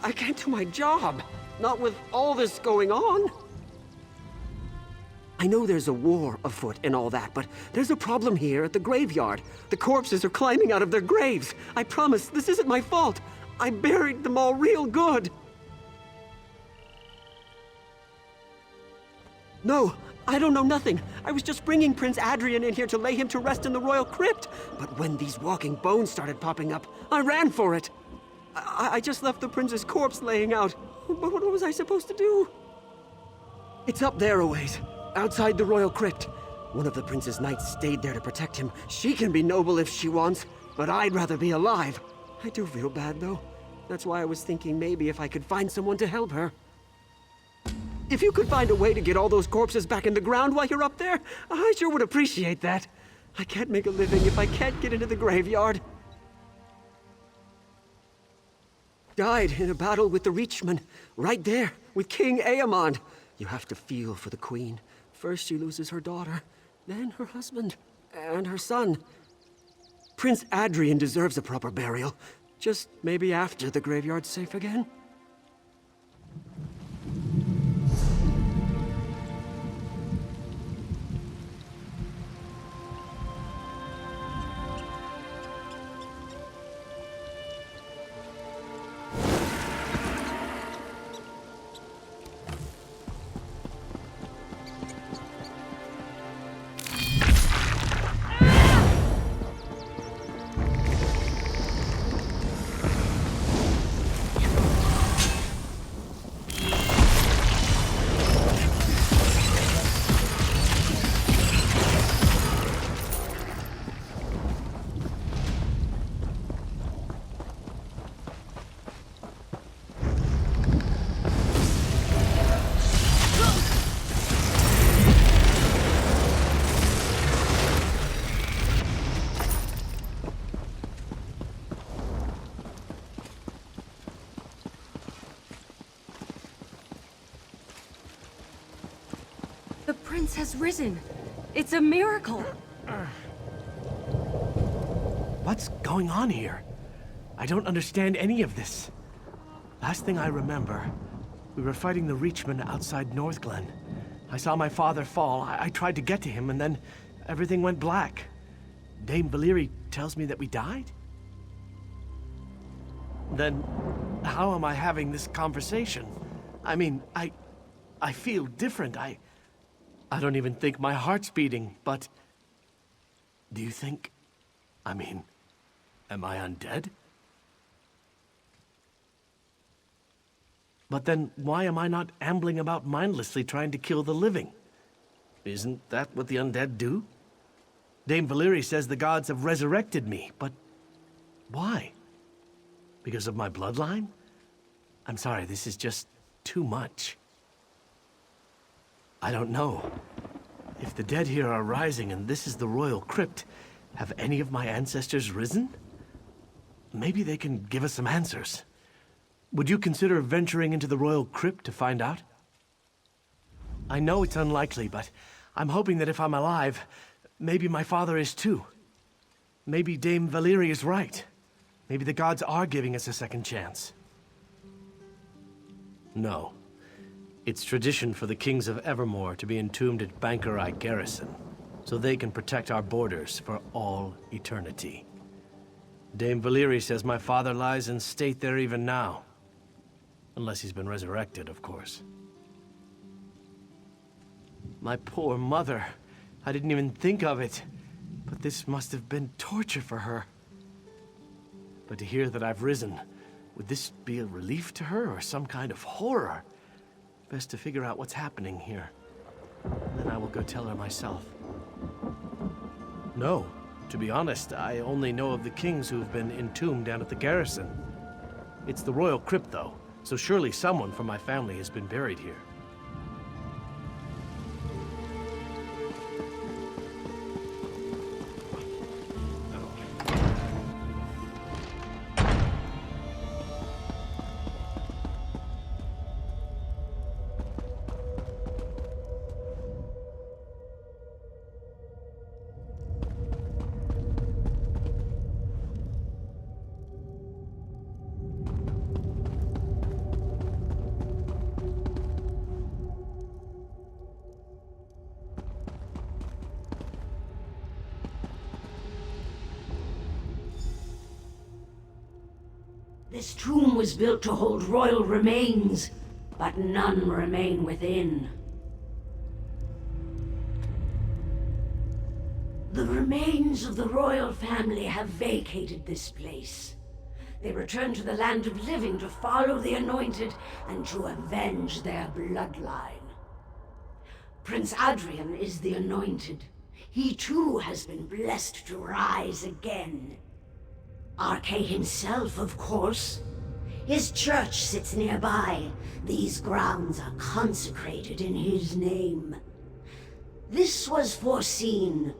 I can't do my job. Not with all this going on. I know there's a war afoot and all that, but there's a problem here at the graveyard. The corpses are climbing out of their graves. I promise, this isn't my fault. I buried them all real good. No, I don't know nothing. I was just bringing Prince Adrien in here to lay him to rest in the royal crypt. But when these walking bones started popping up, I ran for it. I just left the prince's corpse laying out. But what was I supposed to do? It's up there a ways, outside the royal crypt. One of the prince's knights stayed there to protect him. She can be noble if she wants, but I'd rather be alive. I do feel bad, though. That's why I was thinking maybe if I could find someone to help her. If you could find a way to get all those corpses back in the ground while you're up there, I sure would appreciate that. I can't make a living if I can't get into the graveyard. Died in a battle with the Reachmen, right there, with King Aemond. You have to feel for the queen. First she loses her daughter, then her husband, and her son. Prince Adrien deserves a proper burial. Just maybe after the graveyard's safe again. The prince has risen. It's a miracle. What's going on here? I don't understand any of this. Last thing I remember, we were fighting the Reachmen outside Northglen. I saw my father fall. I tried to get to him, and then everything went black. Dame Valyrie tells me that we died? Then how am I having this conversation? I mean, I feel different. I don't even think my heart's beating, but... Do you think... am I undead? But then why am I not ambling about mindlessly trying to kill the living? Isn't that what the undead do? Dame Valyrie says the gods have resurrected me, but why? Because of my bloodline? I'm sorry, this is just too much. I don't know. If the dead here are rising and this is the royal crypt, have any of my ancestors risen? Maybe they can give us some answers. Would you consider venturing into the royal crypt to find out? I know it's unlikely, but I'm hoping that if I'm alive, maybe my father is too. Maybe Dame Valyrie is right. Maybe the gods are giving us a second chance. No. It's tradition for the kings of Evermore to be entombed at Bankerai Garrison, so they can protect our borders for all eternity. Dame Valyrie says my father lies in state there even now. Unless he's been resurrected, of course. My poor mother. I didn't even think of it. But this must have been torture for her. But to hear that I've risen, would this be a relief to her or some kind of horror? Best to figure out what's happening here. Then I will go tell her myself. No, to be honest, I only know of the kings who've been entombed down at the garrison. It's the royal crypt, though, so surely someone from my family has been buried here. This tomb was built to hold royal remains, but none remain within. The remains of the royal family have vacated this place. They return to the land of living to follow the anointed and to avenge their bloodline. Prince Adrien is the anointed. He too has been blessed to rise again. Arche himself, of course. His church sits nearby. These grounds are consecrated in his name. This was foreseen.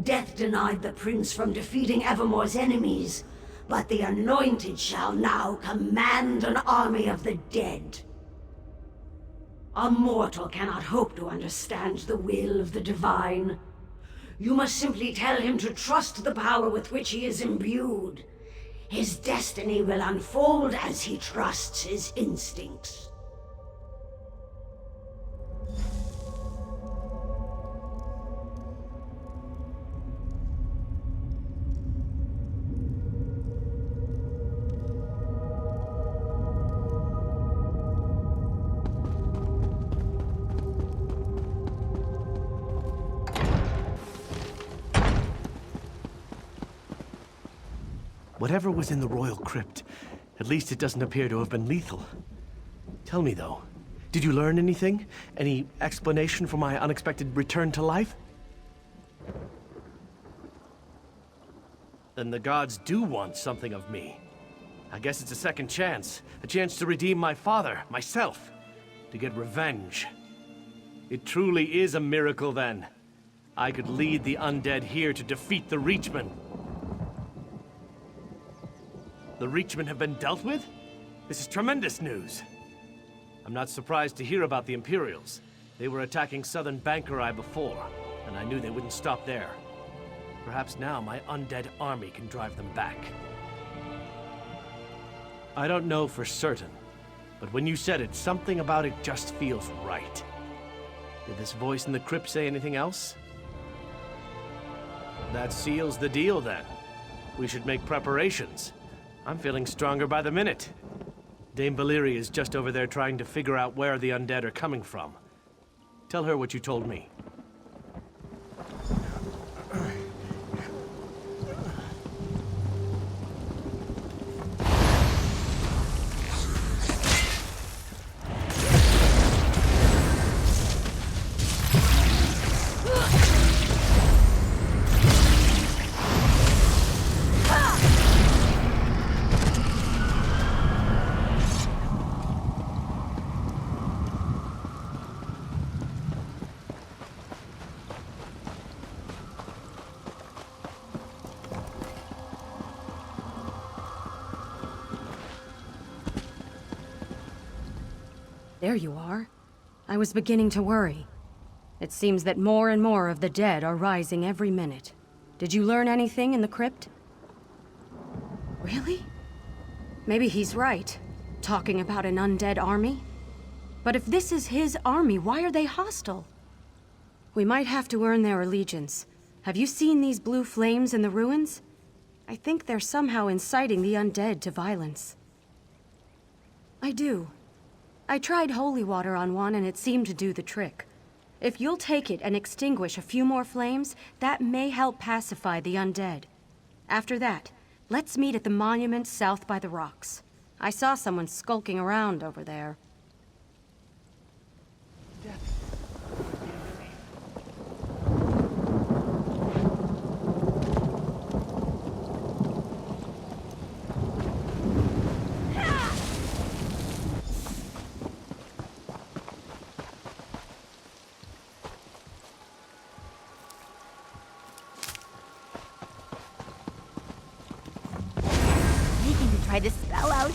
Death denied the prince from defeating Evermore's enemies, but the anointed shall now command an army of the dead. A mortal cannot hope to understand the will of the divine. You must simply tell him to trust the power with which he is imbued. His destiny will unfold as he trusts his instincts. Whatever was in the royal crypt, at least it doesn't appear to have been lethal. Tell me, though, did you learn anything? Any explanation for my unexpected return to life? Then the gods do want something of me. I guess it's a second chance. A chance to redeem my father, myself. To get revenge. It truly is a miracle, then. I could lead the undead here to defeat the Reachmen. The Reachmen have been dealt with? This is tremendous news. I'm not surprised to hear about the Imperials. They were attacking southern Bankerai before, and I knew they wouldn't stop there. Perhaps now my undead army can drive them back. I don't know for certain, but when you said it, something about it just feels right. Did this voice in the crypt say anything else? That seals the deal, then. We should make preparations. I'm feeling stronger by the minute. Dame Valyria is just over there trying to figure out where the undead are coming from. Tell her what you told me. There you are. I was beginning to worry. It seems that more and more of the dead are rising every minute. Did you learn anything in the crypt? Really? Maybe he's right, talking about an undead army. But if this is his army, why are they hostile? We might have to earn their allegiance. Have you seen these blue flames in the ruins? I think they're somehow inciting the undead to violence. I do. I tried holy water on one and it seemed to do the trick. If you'll take it and extinguish a few more flames, that may help pacify the undead. After that, let's meet at the monument south by the rocks. I saw someone skulking around over there. Try this spell out.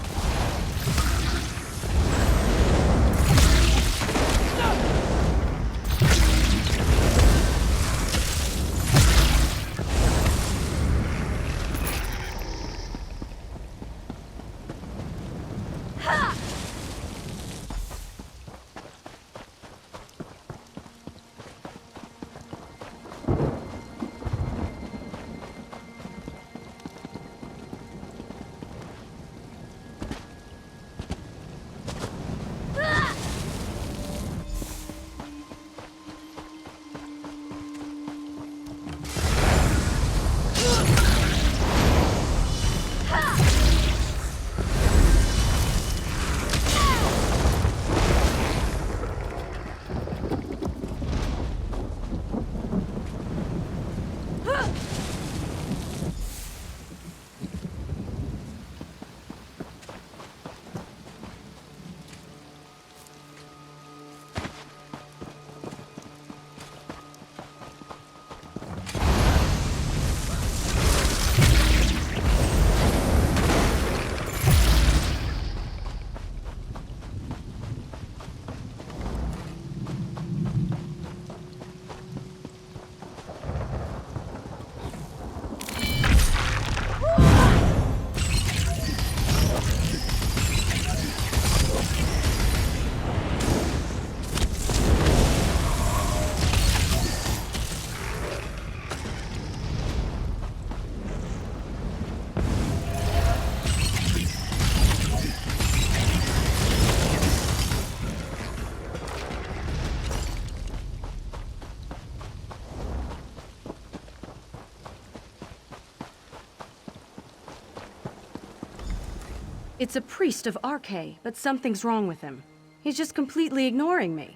It's a priest of Arche, but something's wrong with him. He's just completely ignoring me.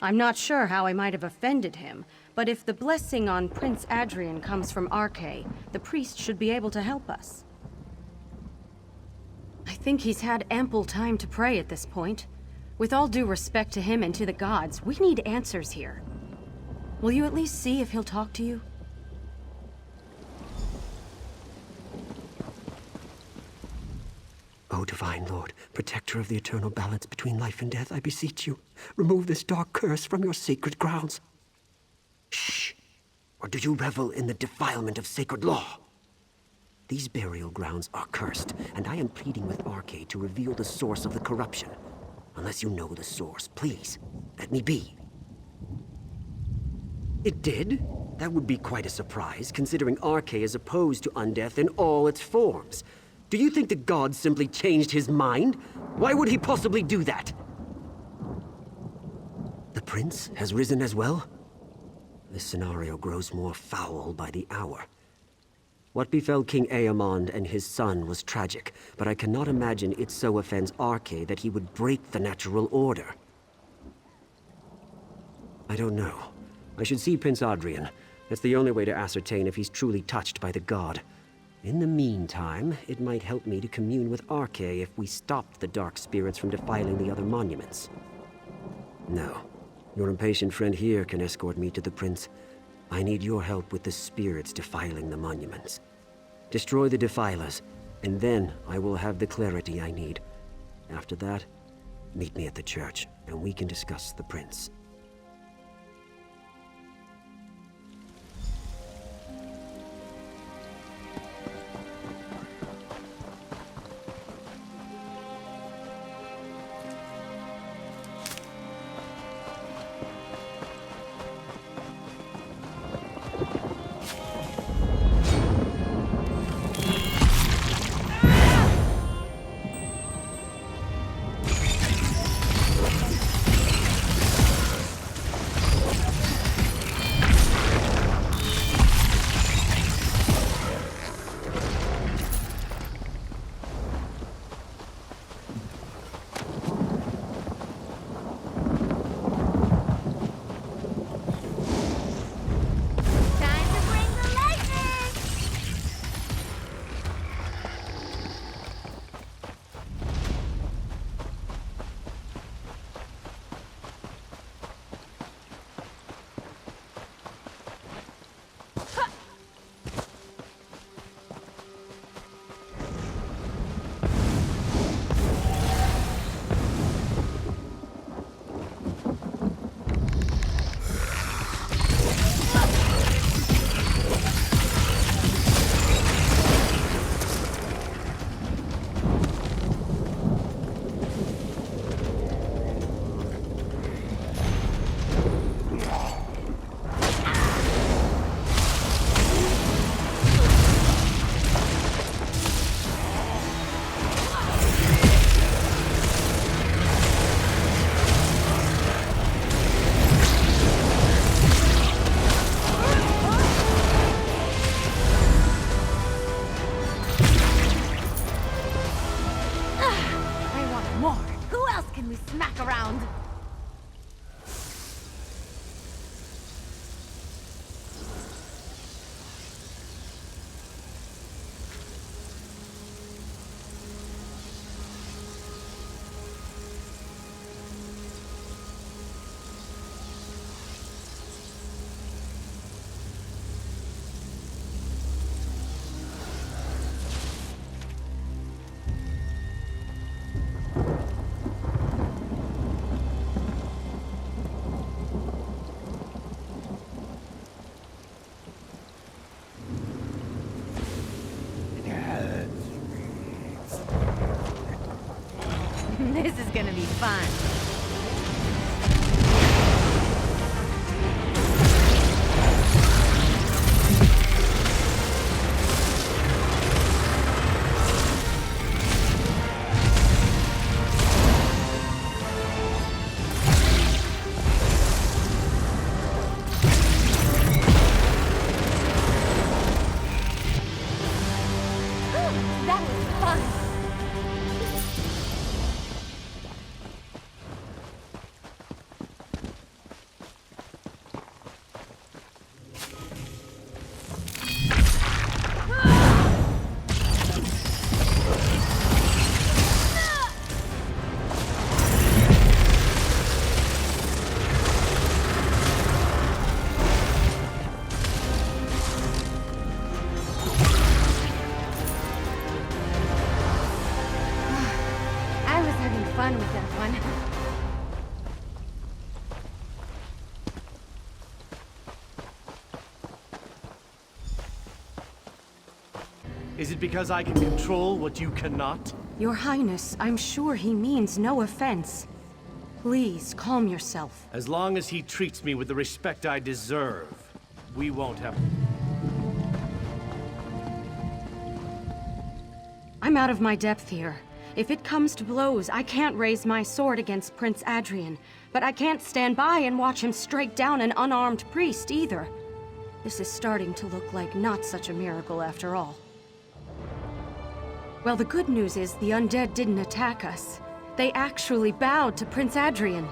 I'm not sure how I might have offended him, but if the blessing on Prince Adrien comes from Arche, the priest should be able to help us. I think he's had ample time to pray at this point. With all due respect to him and to the gods, we need answers here. Will you at least see if he'll talk to you? O divine Lord, protector of the eternal balance between life and death, I beseech you, remove this dark curse from your sacred grounds. Shh! Or do you revel in the defilement of sacred law? These burial grounds are cursed, and I am pleading with Arche to reveal the source of the corruption. Unless you know the source, please, let me be. It did? That would be quite a surprise, considering Arche is opposed to undeath in all its forms. Do you think the god simply changed his mind? Why would he possibly do that? The prince has risen as well? This scenario grows more foul by the hour. What befell King Aemond and his son was tragic, but I cannot imagine it so offends Arche that he would break the natural order. I don't know. I should see Prince Adrien. That's the only way to ascertain if he's truly touched by the god. In the meantime, it might help me to commune with Arche if we stopped the dark spirits from defiling the other monuments. No. Your impatient friend here can escort me to the prince. I need your help with the spirits defiling the monuments. Destroy the defilers, and then I will have the clarity I need. After that, meet me at the church, and we can discuss the prince. This is gonna be fun. That was fun. Is it because I can control what you cannot? Your Highness, I'm sure he means no offense. Please, calm yourself. As long as he treats me with the respect I deserve, we won't have... I'm out of my depth here. If it comes to blows, I can't raise my sword against Prince Adrien, but I can't stand by and watch him strike down an unarmed priest either. This is starting to look like not such a miracle after all. Well, the good news is the undead didn't attack us. They actually bowed to Prince Adrien.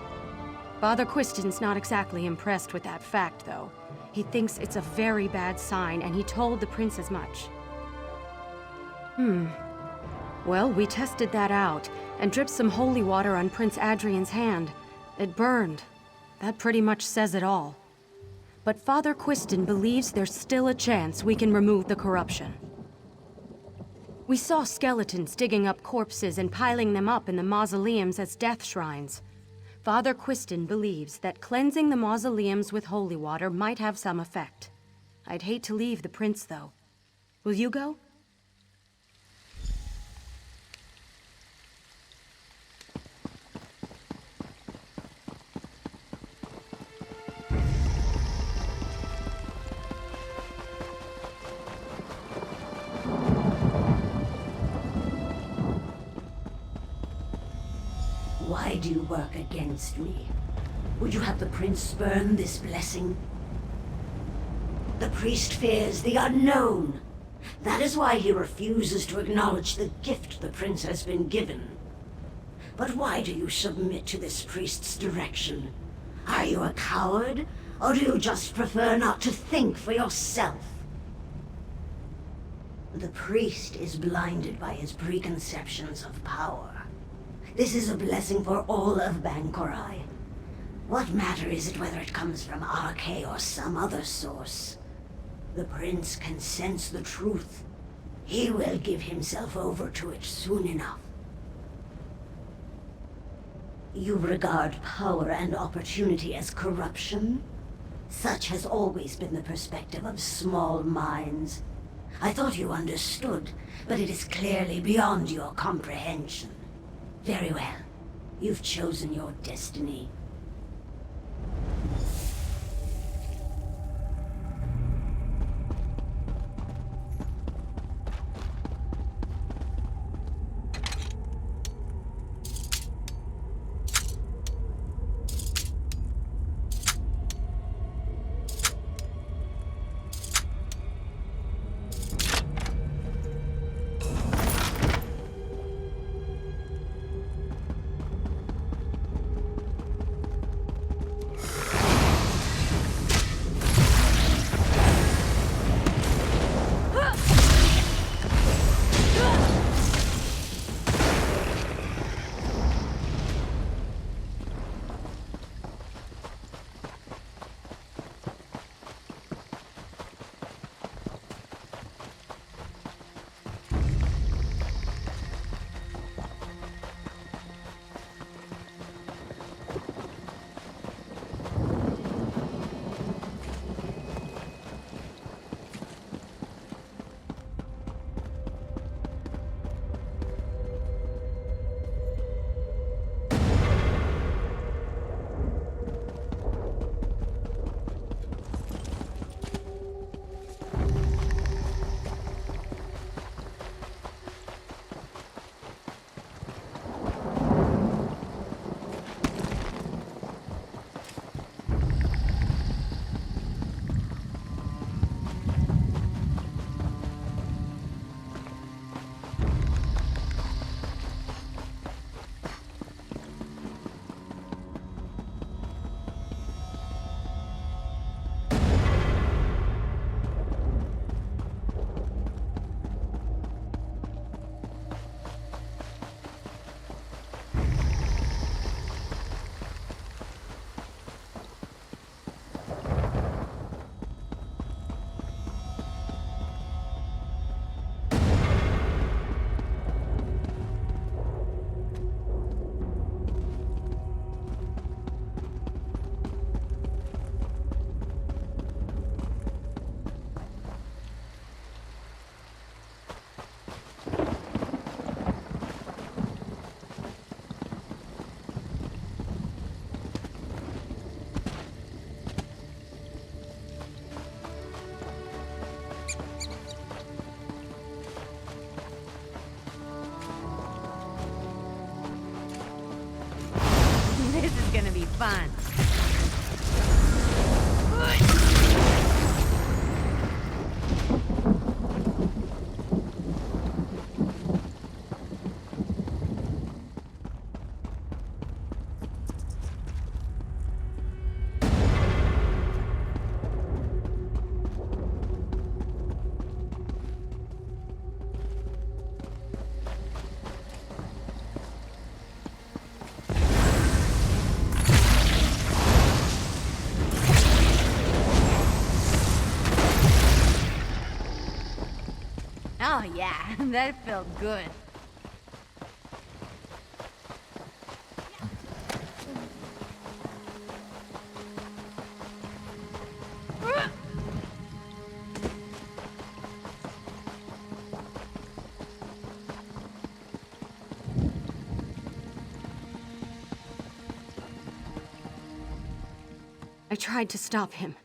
Father Quiston's not exactly impressed with that fact, though. He thinks it's a very bad sign, and he told the prince as much. Well, we tested that out, and dripped some holy water on Prince Adrien's hand. It burned. That pretty much says it all. But Father Quiston believes there's still a chance we can remove the corruption. We saw skeletons digging up corpses and piling them up in the mausoleums as death shrines. Father Quiston believes that cleansing the mausoleums with holy water might have some effect. I'd hate to leave the prince, though. Will you go? Why do you work against me? Would you have the prince spurn this blessing? The priest fears the unknown. That is why he refuses to acknowledge the gift the prince has been given. But why do you submit to this priest's direction? Are you a coward, or do you just prefer not to think for yourself? The priest is blinded by his preconceptions of power. This is a blessing for all of Bankorai. What matter is it whether it comes from RK or some other source? The prince can sense the truth. He will give himself over to it soon enough. You regard power and opportunity as corruption? Such has always been the perspective of small minds. I thought you understood, but it is clearly beyond your comprehension. Very well. You've chosen your destiny. gonna be fun. Oh yeah, that felt good. I tried to stop him,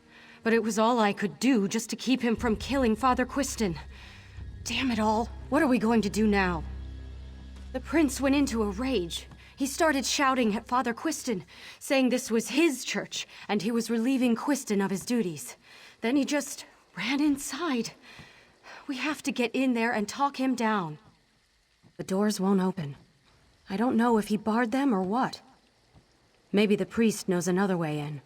but it was all I could do just to keep him from killing Father Quiston. Damn it all. What are we going to do now? The prince went into a rage. He started shouting at Father Quiston, saying this was his church, and he was relieving Quiston of his duties. Then he just ran inside. We have to get in there and talk him down. The doors won't open. I don't know if he barred them or what. Maybe the priest knows another way in.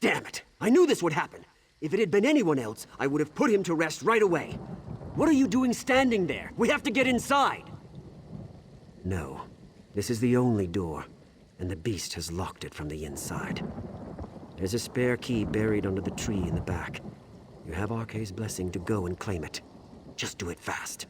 Damn it! I knew this would happen. If it had been anyone else, I would have put him to rest right away. What are you doing standing there? We have to get inside! No. This is the only door, and the beast has locked it from the inside. There's a spare key buried under the tree in the back. You have Arkay's blessing to go and claim it. Just do it fast.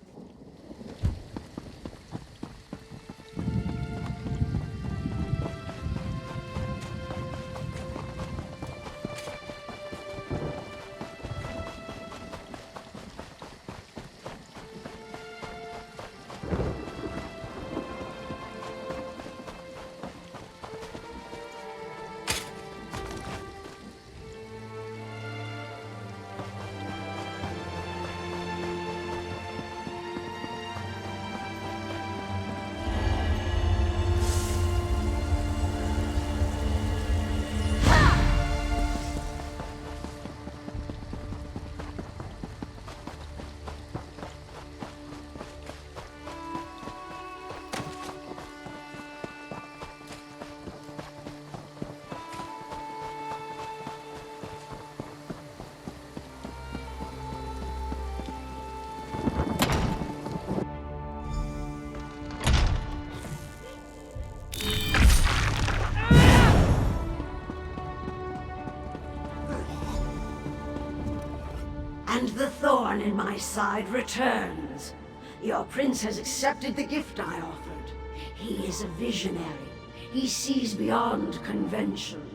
And the thorn in my side returns. Your prince has accepted the gift I offered. He is a visionary. He sees beyond convention.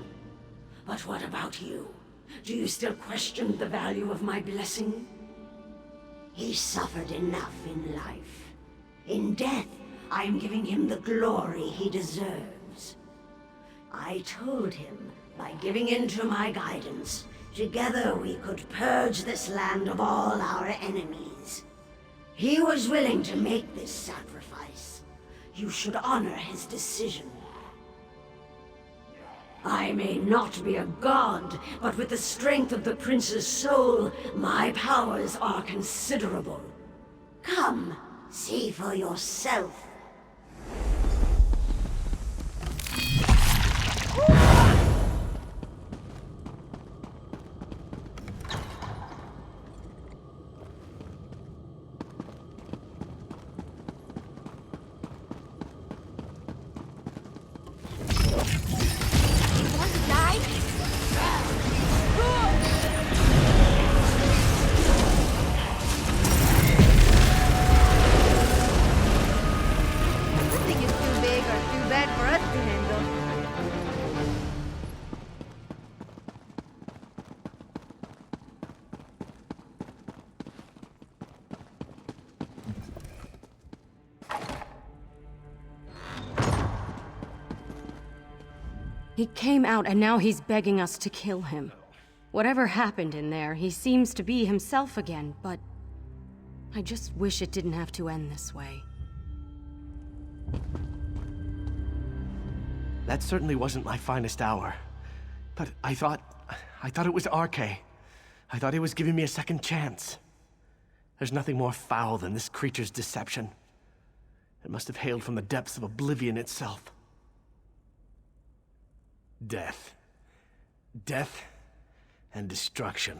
But what about you? Do you still question the value of my blessing? He suffered enough in life. In death, I am giving him the glory he deserves. I told him, by giving in to my guidance, together we could purge this land of all our enemies. He was willing to make this sacrifice. You should honor his decision. I may not be a god, but with the strength of the prince's soul, my powers are considerable. Come, see for yourself. He came out and now he's begging us to kill him. Whatever happened in there, he seems to be himself again, but I just wish it didn't have to end this way. That certainly wasn't my finest hour. But I thought it was RK. I thought he was giving me a second chance. There's nothing more foul than this creature's deception. It must have hailed from the depths of oblivion itself. Death. Death and destruction.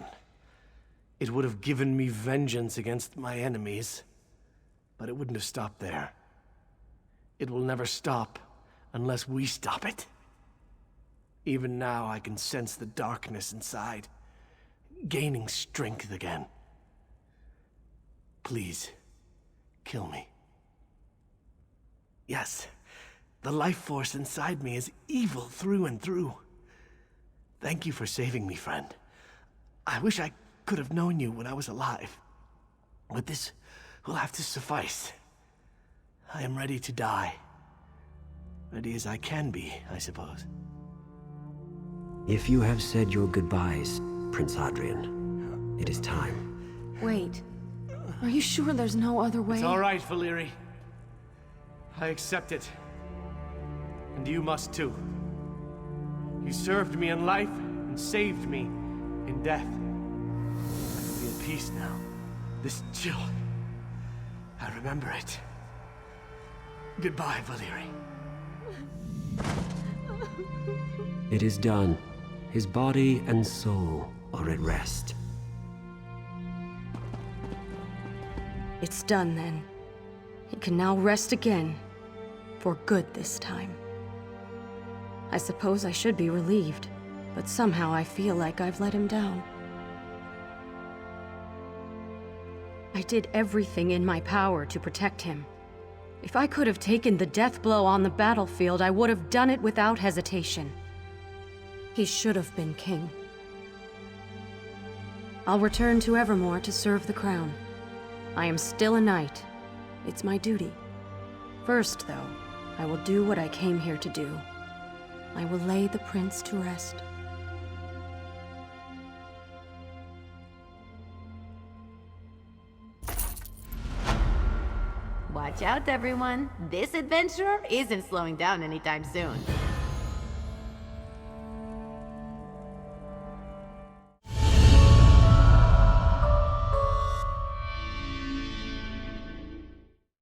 It would have given me vengeance against my enemies, but it wouldn't have stopped there. It will never stop unless we stop it. Even now I can sense the darkness inside, gaining strength again. Please, kill me. Yes, the life force inside me is evil through and through. Thank you for saving me, friend. I wish I could have known you when I was alive. But this will have to suffice. I am ready to die. Ready as I can be, I suppose. If you have said your goodbyes, Prince Adrien, it is time. Wait. Are you sure there's no other way? It's all right, Valeri. I accept it. And you must too. You served me in life and saved me in death. I can be at peace now. This chill, I remember it. Goodbye, Valeri. It is done. His body and soul are at rest. It's done then. He can now rest again. For good this time. I suppose I should be relieved, but somehow I feel like I've let him down. I did everything in my power to protect him. If I could have taken the death blow on the battlefield, I would have done it without hesitation. He should have been king. I'll return to Evermore to serve the crown. I am still a knight. It's my duty. First, though, I will do what I came here to do. I will lay the prince to rest. Watch out, everyone. This adventure isn't slowing down anytime soon.